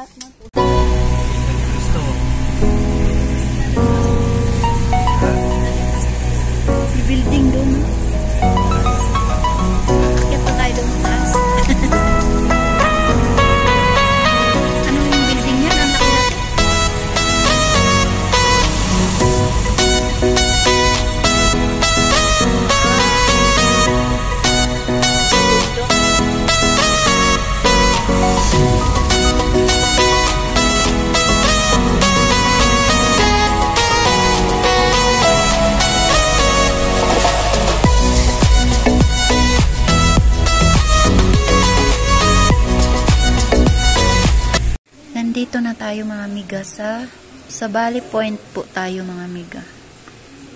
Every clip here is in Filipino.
last month. Gusto. May building doon. Kaya pa tayo doon taas. Anong building yan? Ang laki. Nandito na tayo mga amiga sa Valley Point po tayo mga amiga.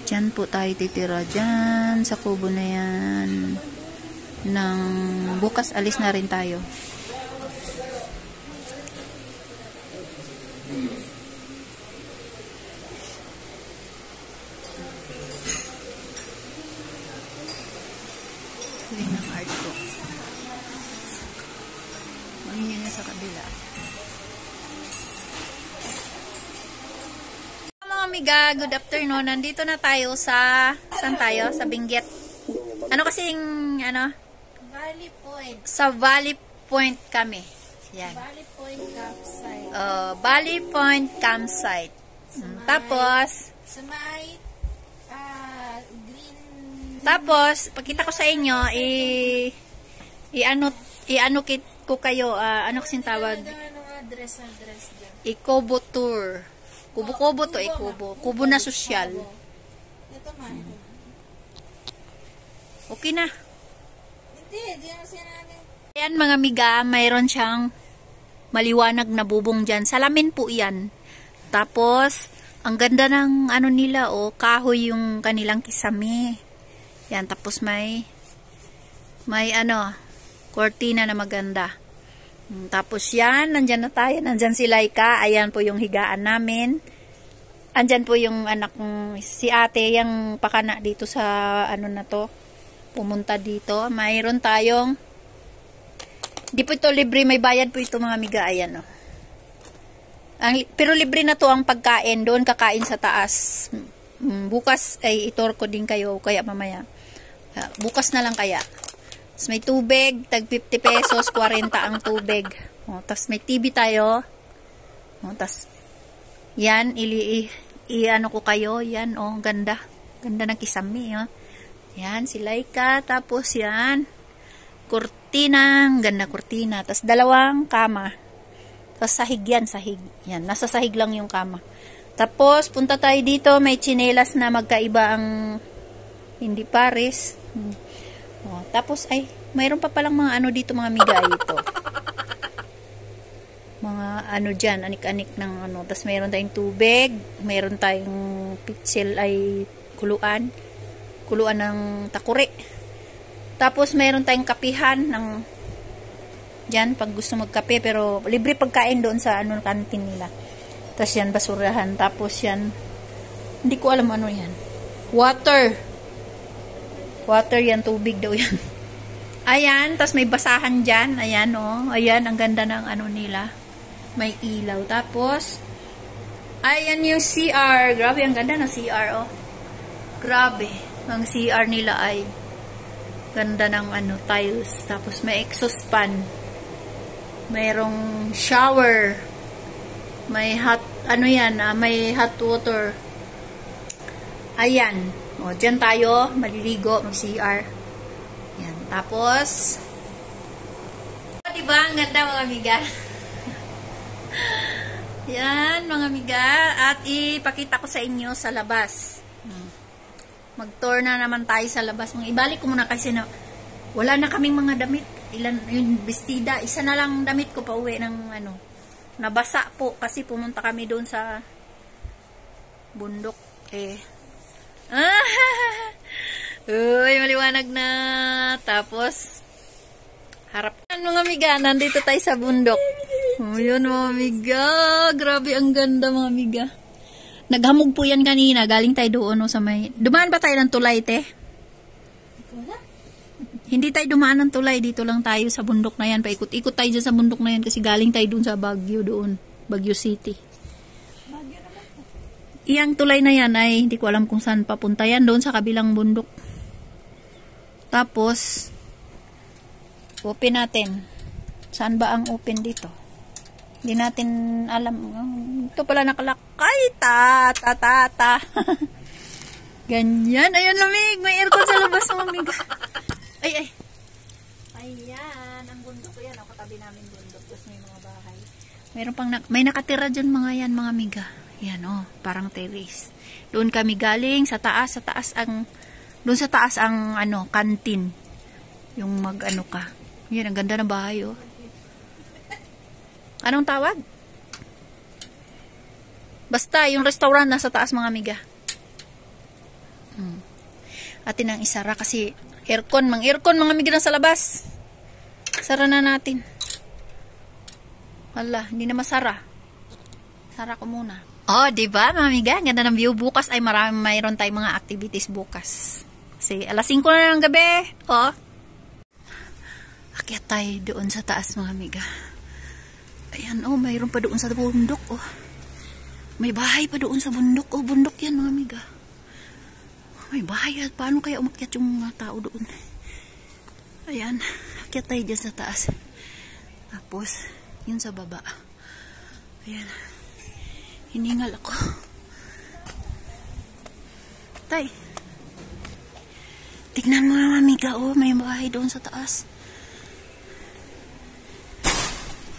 Diyan po tayo titira. Diyan sa kubo na yan. Bukas alis na rin tayo. Ito yung art ko. Mangingi na sa kabila. Amiga, good afternoon. Nandito na tayo sa saan tayo? Sa Benguet. Ano kasing Valley Point. Sa Valley Point kami. Yan. Valley Point campsite. Valley Point campsite. Tapos sa may green. Tapos pakita ko sa inyo i-ano ko kayo ano kasing tawag? Address dyan. Kubo tour. Kubo-kubo to eh, kubo. Kubo na sosyal. Ito man. Okay na. Hindi, di na sinabi. Ayan mga amiga, mayroon siyang maliwanag na bubong dyan. Salamin po yan. Tapos, ang ganda ng ano nila, kahoy yung kanilang kisame. Yan, tapos may kortina na maganda. Tapos yan, nandyan na tayo. Nandyan si Laika. Ayan po yung higaan namin. Andyan po yung anak si ate, yung pakana dito sa na to. Pumunta dito. Mayroon tayong di po ito libre, may bayad po ito mga amiga. Ayan pero libre na to ang pagkain. Doon kakain sa taas. Bukas ay itor ko din kayo. Kaya mamaya. Bukas na lang kaya. Tapos may tubig, tag 50 pesos, 40 ang tubig. Tapos may TV tayo. Tapos, yan, i-ano ko kayo. Yan, ganda. Ganda ng kisame, Yan, si Laika. Tapos, yan, kurtina. Ganda kurtina. Tapos, dalawang kama. Tapos, sahig yan, sahig. Yan, nasa sahig lang yung kama. Tapos, punta tayo dito. May tsinelas na magkaiba ang hindi pares. Tapos mayroon pa palang mga dito mga amiga ito. Mga dyan, anik-anik ng Tapos mayroon tayong tubig, mayroon tayong pitsil kuluan ng takure. Tapos mayroon tayong kapihan ng dyan pag gusto magkape, pero libre pagkain doon sa kantin nila. Tapos yan basurahan, tapos yan hindi ko alam ano yan. Water yan, tubig daw yan. Ayan, tas may basahan dyan. Ayan, Ayan, ang ganda ng nila. May ilaw. Tapos, ayan yung CR. Grabe, ang ganda ng CR, Grabe. Ang CR nila ay ganda ng tiles. Tapos, may exhaust fan. Mayroong shower. May hot, may hot water. Ayan. Dyan tayo, maliligo, mag-CR. Yan. Tapos, diba? Ang ganda mga amiga. Yan, mga amiga. At ipakita ko sa inyo sa labas. Mag-tour na naman tayo sa labas. Ibalik ko muna kasi wala na kaming mga damit. Yung bestida. Isa na lang damit ko pa uwi ng nabasa po kasi pumunta kami doon sa bundok. Uy, maliwanag na. Tapos harap mga amiga, nandito tayo sa bundok. Yun mga amiga, grabe ang ganda mga amiga. Naghamog po yan kanina, galing tayo doon sa may dumaan ba tayo ng tulay te? Hindi tayo dumaan ng tulay. Dito lang tayo sa bundok na yan. Paikot-ikot tayo dyan sa bundok na yan kasi galing tayo dun sa Baguio doon. Baguio City. Iyang tulay na yan ay hindi ko alam kung saan papunta yan. Doon sa kabilang bundok. Tapos, open natin. Saan ba ang open dito? Hindi natin alam. Ito pala nakalakay. Ta. Ganyan. Ayan, lamig. May aircon sa labas, mamig. Ay. Ayan. Ang bundok ko yan. O, katabi namin bundok. Tapos may mga bahay. Meron pang may nakatira dyan mga yan, mga miga. Yan, parang terrace. Doon kami galing sa taas. Doon sa taas ang, kantin. Yung ka. Yan, ang ganda ng bahay, Anong tawag? Basta, yung restaurant nasa taas, mga miga. Atin ang isara kasi aircon, mga miga na sa labas. Sara na natin. Hala, hindi na masara. Sara ko muna. Oh, diba, mga miga? Ganda ng view. Bukas ay mayroon tayong mga activities bukas. Kasi alas 5 na ng gabi. Akyat tayo doon sa taas, mga miga. Ayan, mayroon pa doon sa bundok, May bahay pa doon sa bundok, bundok yan, mga miga. May bahay, paano kaya umakyat yung mga tao doon? Ayan, akyat tayo dyan sa taas. Tapos, yun sa baba. Ayan. Hiningal ako. Tay. Tignan mo, mga miga, may bahay doon sa taas.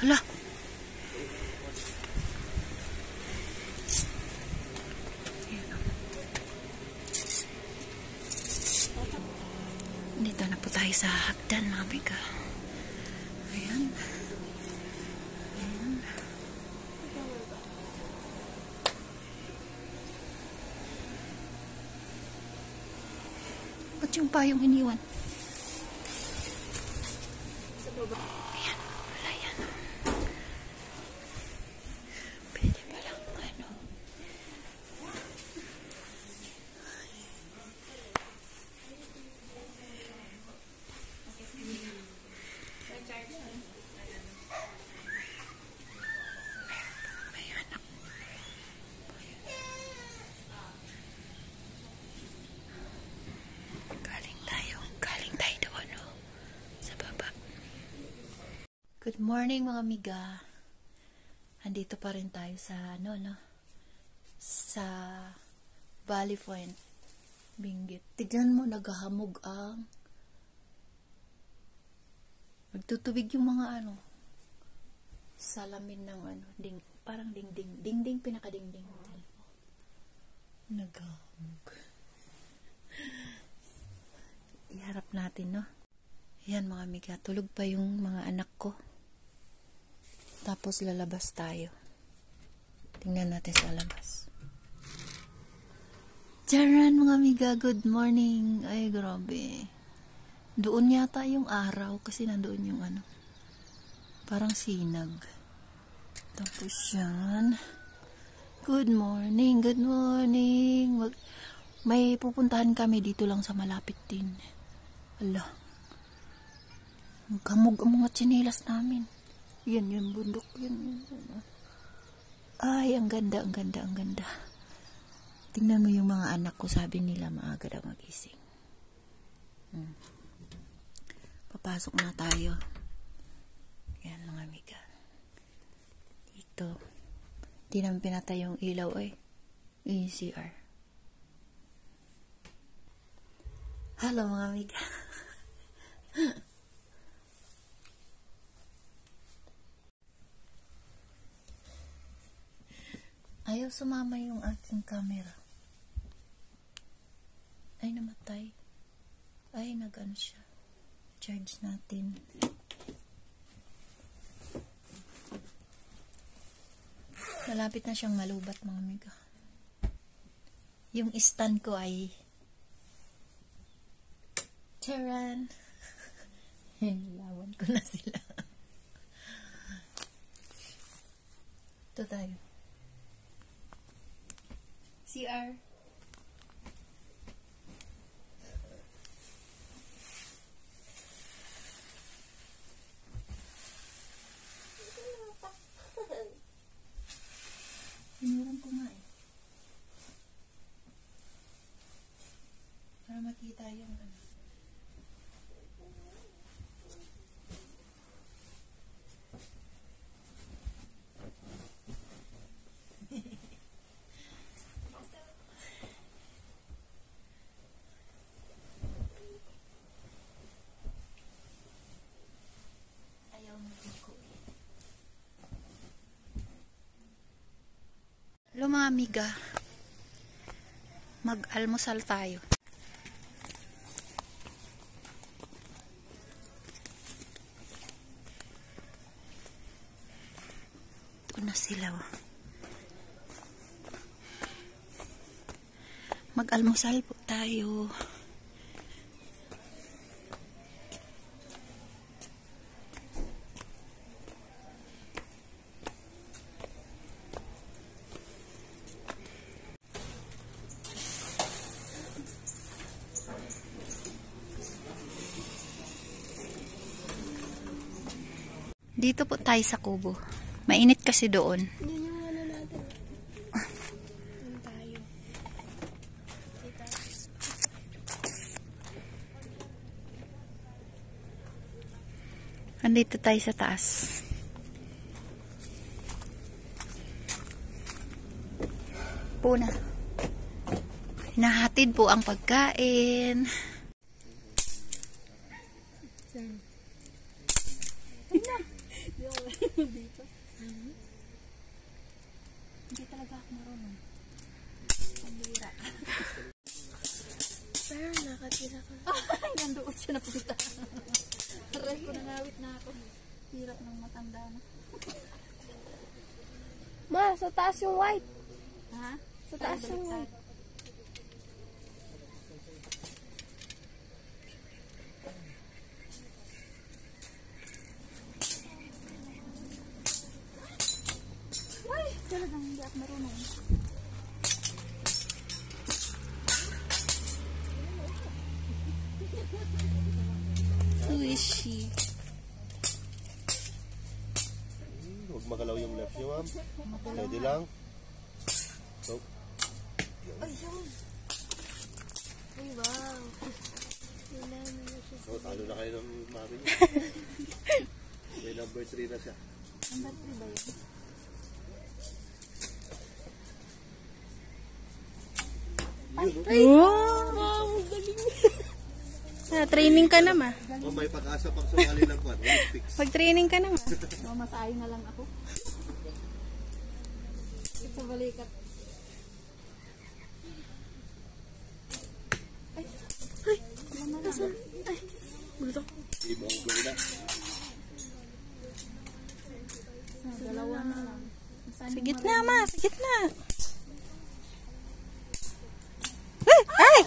Hala. Dito na po tayo sa hagdan, mga miga. Ayan. Ba't yung payong iniwan? Sa baba. Ayan. Wala yan. Pwede pa lang. Good morning, mga miga. Andito pa rin tayo sa sa Valley Point, Benguet. Tignan mo, naghahamog ang nagtutubig yung mga salamin ng parang dingding, pinakadingding. Naghahamog. Iharap natin, Yan, mga miga, tulog pa yung mga anak ko. Tapos lalabas tayo. Tingnan natin sa labas. Charan, mga miga, good morning. Ay, grabe. Doon yata yung araw kasi nandoon yung parang sinag. Tapos yan. Good morning, good morning. May pupuntahan kami dito lang sa malapit din. Ala. Kamog ang mga tsinelas namin. Yan yung bundok. Yan. Ay, ang ganda. Tingnan mo yung mga anak ko. Sabi nila maaga daw magising. Papasok na tayo. Yan, mga amiga. Dito. Di naman pinatay yung ilaw ECR. Hello, mga amiga. Ayaw sumama yung aking camera. Ay, namatay. Ay, siya. Charge natin. Malapit na siyang malubat, mga amiga. Yung stand ko ay charan. Hinilawan ko na sila. Ito tayo. CR. tayong ano. Ayaw mo ko eh. Hello mga amiga. Mag-almusal tayo. Ito na sila. Mag-almusal po tayo. Dito po tayo sa kubo. Mainit kasi doon. Yun yung ano natin. Yun tayo. Kita. Andito tayo sa taas. Puna. Hinahatid po ang pagkain. Dito. Hindi talaga ako marunong. Pambira. Pero nakatira ka. Ay, nandoon siya napunta. Aray ko, nangawit na ako. Hirap ng matanda na. Ma, sa taas yung white. Ha? Sa taas yung white. Ay, talagang hindi ako marunong. Who is she? Huwag magalaw yung left niyo, ma'am. Pwede lang. So, Ay, yun. Ay, wow. Wala na siya. so talo na kayo ng mami niyo. May number 3 na siya. Number 3 ba yun? Ay, wow, galing. Training ka na, ma. Oh, may pag-asa pang sumali ng kwan. Olympics. Mag-training ka na, ma. Mamasahe na lang ako. Sa balikat. Asan? Ay, bulto. Hindi mo ang gawin na. Dalawa na lang. Sa gitna, ma. Sa gitna. Ay!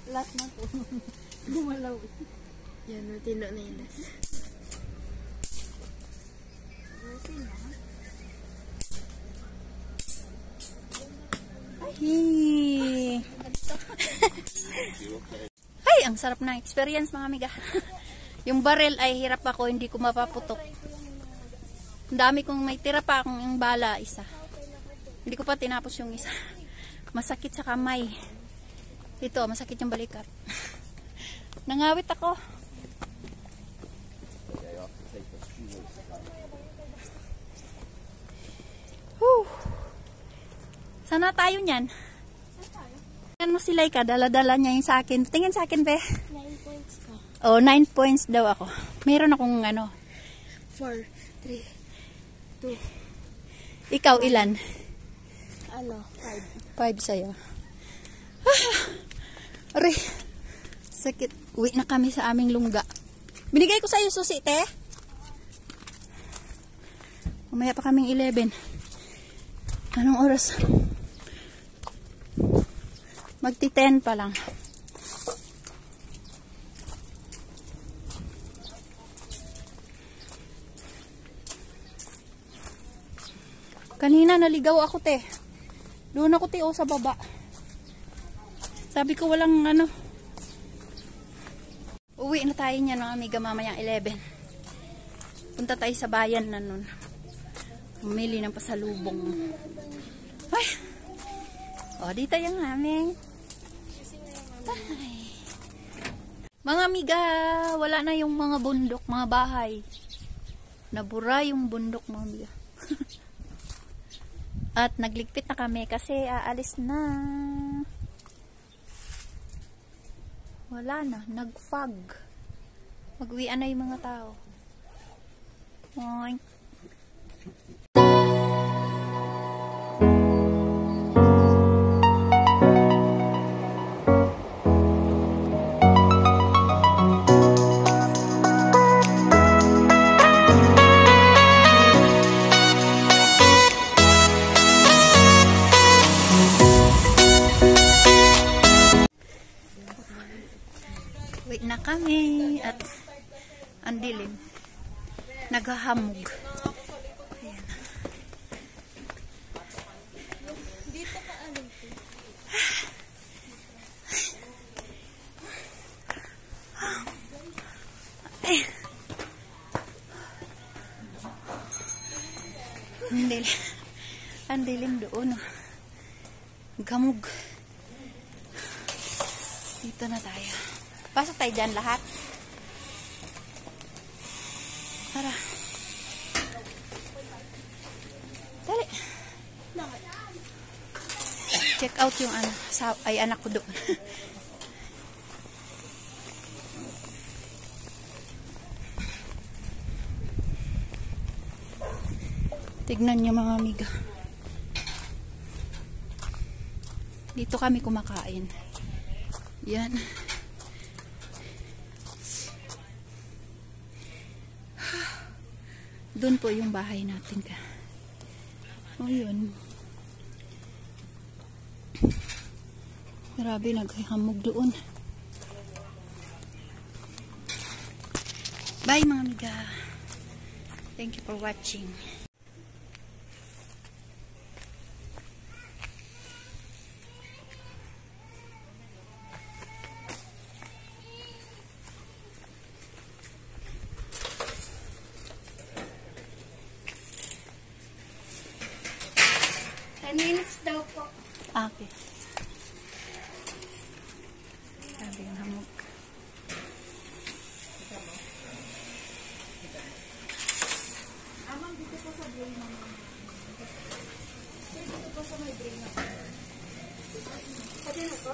Last na po. Gumalaw. Yan, matino na yun. Ay! Ay, ang sarap ng experience mga amiga. Yung barrel ay hirap ako, hindi ko mapaputok. Ang dami kong may tira pa akong yung bala, isa. Hindi ko pa tinapos yung isa. Masakit sa kamay. Ito, masakit yung balikat. Nangawit ako. Whew. Sana tayo niyan. Ano si Laika, dala-dala niya yung sa akin. Tingin sa akin, be. 9 points ka. Oh, 9 points daw ako. Meron akong ano. 4, 3, 2, Ikaw, ilan? ano, 5 5. sa'yo. Aray. Sakit. Uwi na kami sa aming lungga. Binigay ko sa'yo susi, te. Mamaya pa kaming 11. Anong oras? Magti-10 pa lang. Kanina naligaw ako, te. Doon ako, te, sa baba. Sabi ko walang ano. Uwi na tayo niyan mga amiga mamayang 11. Punta tayo sa bayan na nun. Umili ng pasalubong. Ay! O, dito yung aming Ay. Mga amiga, wala na yung mga bundok, mga bahay. Nabura yung bundok, mga amiga. At nagligpit na kami kasi aalis na. Wala na, nag-fog. Mag-uwian na yung mga tao. Oink. Wait na kami at ang dilim. Naghahamog. Ayan. Ay. Ang dilim. Ang dilim doon. Gamog. Dito na tayo. Pasok tayo dyan lahat. Tara. Dali. Check out yung anak ko doon. Tignan niyo mga amiga. Dito kami kumakain. Yan. Doon po yung bahay natin ka. O yun. Grabe, naghamog doon. Bye mga amiga. Thank you for watching. Minutes daw po. Okay. Sabi yung hamog. Dito po sa brain naman. Dito po sa may brain naman. Pati na po?